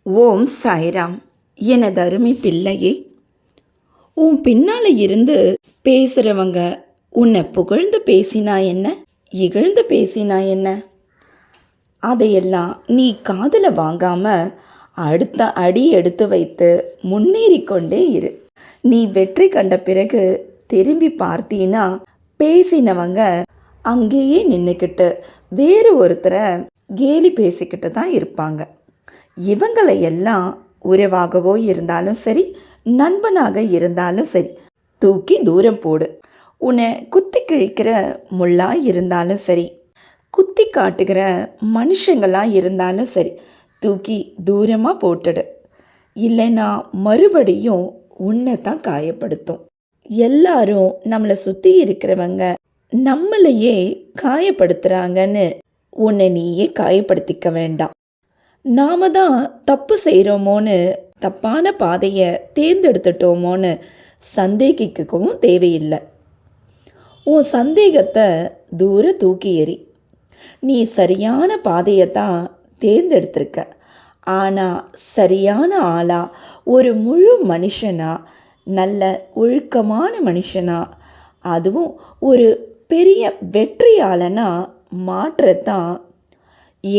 ஓம் சாய்ராம். எனது அருமை பிள்ளையே, உன் பின்னால இருந்து பேசுறவங்க உன்னை புகழ்ந்து பேசினா என்ன, இகழ்ந்து பேசினா என்ன, அதையெல்லாம் நீ காதில் வாங்காம அடுத்த அடி எடுத்து வைத்து முன்னேறி கொண்டே இரு. நீ வெற்றி கண்ட பிறகு திரும்பி பார்த்தீன்னா பேசினவங்க அங்கேயே நின்றுக்கிட்டு வேறு ஒருத்தரை கேலி பேசிக்கிட்டு தான் இருப்பாங்க. இவங்களை எல்லாம் உறவாகவோ இருந்தாலும் சரி, நண்பனாக இருந்தாலும் சரி, தூக்கி தூரம் போடு. உன்னை குத்தி கிழிக்கிற முள்ளா இருந்தாலும் சரி, குத்தி காட்டுகிற மனுஷங்களாக இருந்தாலும் சரி, தூக்கி தூரமாக போட்டுடு. இல்லைன்னா மறுபடியும் உன்னை தான் காயப்படுத்தும். எல்லாரும் நம்மளை சுற்றி இருக்கிறவங்க நம்மளையே காயப்படுத்துகிறாங்கன்னு உன்னை நீயே காயப்படுத்திக்க வேண்டாம். நாம தான் தப்பு செய்கிறோமோன்னு, தப்பான பாதையை தேர்ந்தெடுத்துட்டோமோன்னு சந்தேகிக்கவும் தேவையில்லை. உன் சந்தேகத்தை தூர தூக்கி எறி. நீ சரியான பாதையை தான் தேர்ந்தெடுத்திருக்க. ஆனால் சரியான ஆளா, ஒரு முழு மனுஷனா, நல்ல ஒழுக்கமான மனுஷனா, அதுவும் ஒரு பெரிய வெற்றியாளனா மாற்றத்தான்,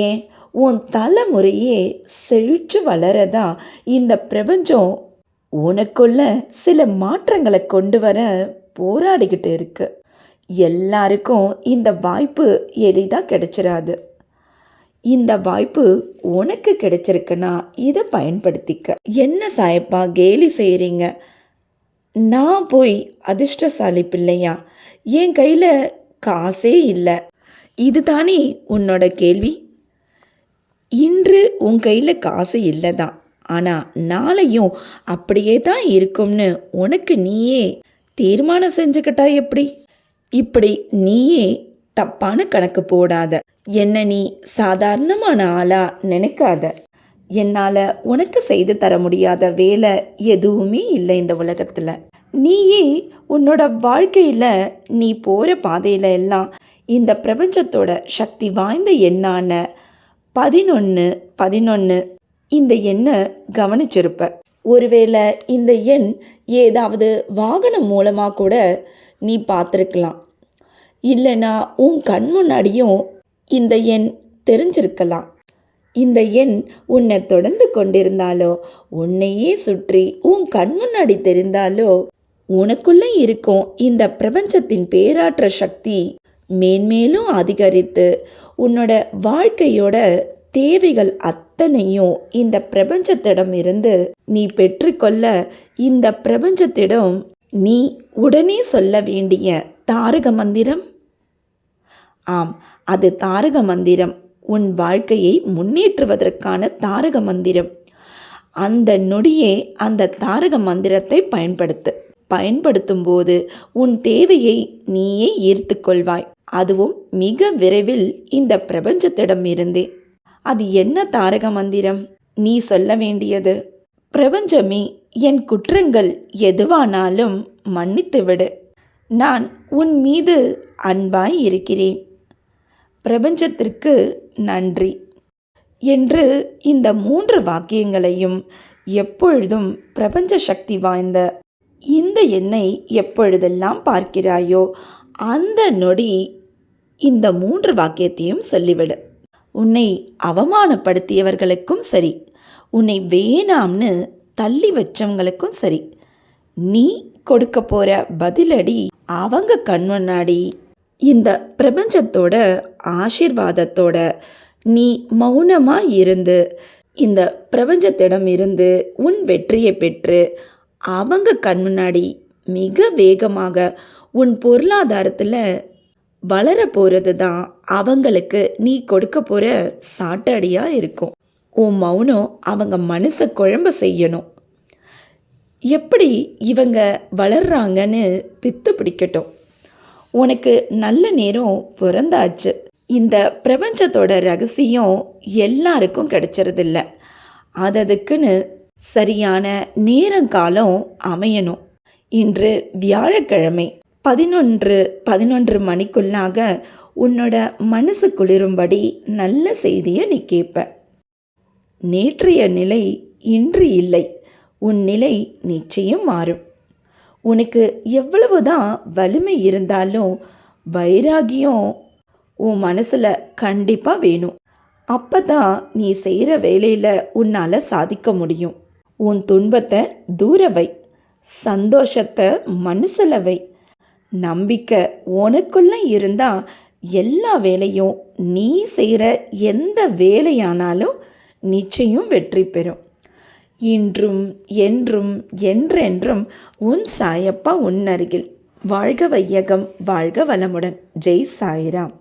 ஏன் உன் தலைமுறையே செழிச்சு வளரதா இந்த பிரபஞ்சம் உனக்குள்ள சில மாற்றங்களை கொண்டு வர போராடிக்கிட்டு இருக்கு. எல்லாருக்கும் இந்த வாய்ப்பு எளிதாக கிடைச்சிடாது. இந்த வாய்ப்பு உனக்கு கிடைச்சிருக்குன்னா இதை பயன்படுத்திக்க. என்ன சாயப்பா கேலி செய்கிறீங்க? நான் போய் அதிர்ஷ்டசாலி பிள்ளையா? என் கையில் காசே இல்லை, இதுதானே உன்னோட கேள்வி? இன்று உன் கையில் காசு இல்லை தான், ஆனால் நாளையும் அப்படியே தான் இருக்கும்னு உனக்கு நீயே தீர்மானம் செஞ்சுக்கிட்டா எப்படி? இப்படி நீயே தப்பான கணக்கு போடாத. என்ன நீ சாதாரணமான ஆளா நினைக்காத. என்னால் உனக்கு செய்து தர முடியாத வேலை எதுவுமே இல்லை இந்த உலகத்தில். நீயே உன்னோட வாழ்க்கையில் நீ போகிற பாதையில் எல்லாம் இந்த பிரபஞ்சத்தோட சக்தி வாய்ந்த எண்ணான 11 இந்த எண்ணை கவனிச்சிருப்ப. ஒருவேளை இந்த எண் ஏதாவது வாகனம் மூலமாக கூட நீ பார்த்துருக்கலாம். இல்லைனா உன் கண் முன்னாடியும் இந்த எண் தெரிஞ்சிருக்கலாம். இந்த எண் உன்னை தொடர்ந்து கொண்டிருந்தாலோ, உன்னையே சுற்றி உன் கண் முன்னாடி தெரிந்தாலோ, உனக்குள்ளே இருக்கும் இந்த பிரபஞ்சத்தின் பேராற்ற சக்தி மேன்மேலும் அதிகரித்து உன்னோட வாழ்க்கையோட தேவைகள் அத்தனையும் இந்த பிரபஞ்சத்திடம் இருந்து நீ பெற்றுக்கொள்ள, இந்த பிரபஞ்சத்திடம் நீ உடனே சொல்ல வேண்டிய தாரக மந்திரம், ஆம், அது தாரக மந்திரம். உன் வாழ்க்கையை முன்னேற்றுவதற்கான தாரக மந்திரம். அந்த நொடியே அந்த தாரக மந்திரத்தை பயன்படுத்தும் போது உன் தேவையை நீயே ஈர்த்து கொள்வாய். அதுவும் மிக விரைவில் இந்த பிரபஞ்சத்திடம் இருந்தே. அது என்ன தாரக மந்திரம்? நீ சொல்ல வேண்டியது, பிரபஞ்சமே, என் குற்றங்கள் எதுவானாலும் மன்னித்து விடு. நான் உன் மீது அன்பாய் இருக்கிறேன். பிரபஞ்சத்திற்கு நன்றி என்று இந்த 3 வாக்கியங்களையும் எப்பொழுதும் பிரபஞ்ச சக்தி வாய்ந்த இந்த எண்ணை எப்பொழுதெல்லாம் பார்க்கிறாயோ அந்த நொடி இந்த 3 வாக்கியத்தையும் சொல்லிவிடு. உன்னை அவமானப்படுத்தியவர்களுக்கும் சரி, உன்னை வேணாம்னு தள்ளி வச்சவங்களுக்கும் சரி, நீ கொடுக்க போகிற பதிலடி அவங்க கண் முன்னாடி இந்த பிரபஞ்சத்தோட ஆசீர்வாதத்தோட நீ மௌனமாக இருந்து இந்த பிரபஞ்சத்திடம் இருந்து உன் வெற்றியை பெற்று அவங்க கண் முன்னாடி மிக வேகமாக உன் பொருளாதாரத்தில் வளர போகிறது தான் அவங்களுக்கு நீ கொடுக்க போகிற சாட்டடியாக இருக்கும். உன் மௌனம் அவங்க மனசை குழம்ப செய்யணும். எப்படி இவங்க வளர்றாங்கன்னு பித்து பிடிக்கட்டும். உனக்கு நல்ல நேரம் பிறந்தாச்சு. இந்த பிரபஞ்சத்தோட ரகசியம் எல்லாருக்கும் கிடைச்சறதில்ல. அதுக்குன்னு சரியான நேரங்காலம் அமையணும். இன்று வியாழக்கிழமை 11 மணிக்குள்ளாக உன்னோட மனசு குளிரும்படி நல்ல செய்தியை நீ கேட்ப. நேற்றைய நிலை இன்று இல்லை. உன் நிலை நிச்சயம் மாறும். உனக்கு எவ்வளவுதான் வலிமை இருந்தாலும் வைராகியம் உன் மனசில் கண்டிப்பாக வேணும். அப்போ தான் நீ செய்கிற வேலையில் உன்னால் சாதிக்க முடியும். உன் துன்பத்தை தூர வை, சந்தோஷத்தை மனசில் வை. நம்பிக்கை உனக்குள்ள இருந்தால் எல்லா வேலையும், நீ செய்கிற எந்த வேலையானாலும் நிச்சயம் வெற்றி பெறும். இன்றும் என்றும் என்றென்றும் உன் சாயப்பா உன் அருகில். வாழ்க வையகம், வாழ்க வளமுடன். ஜெய் சாய்ராம்.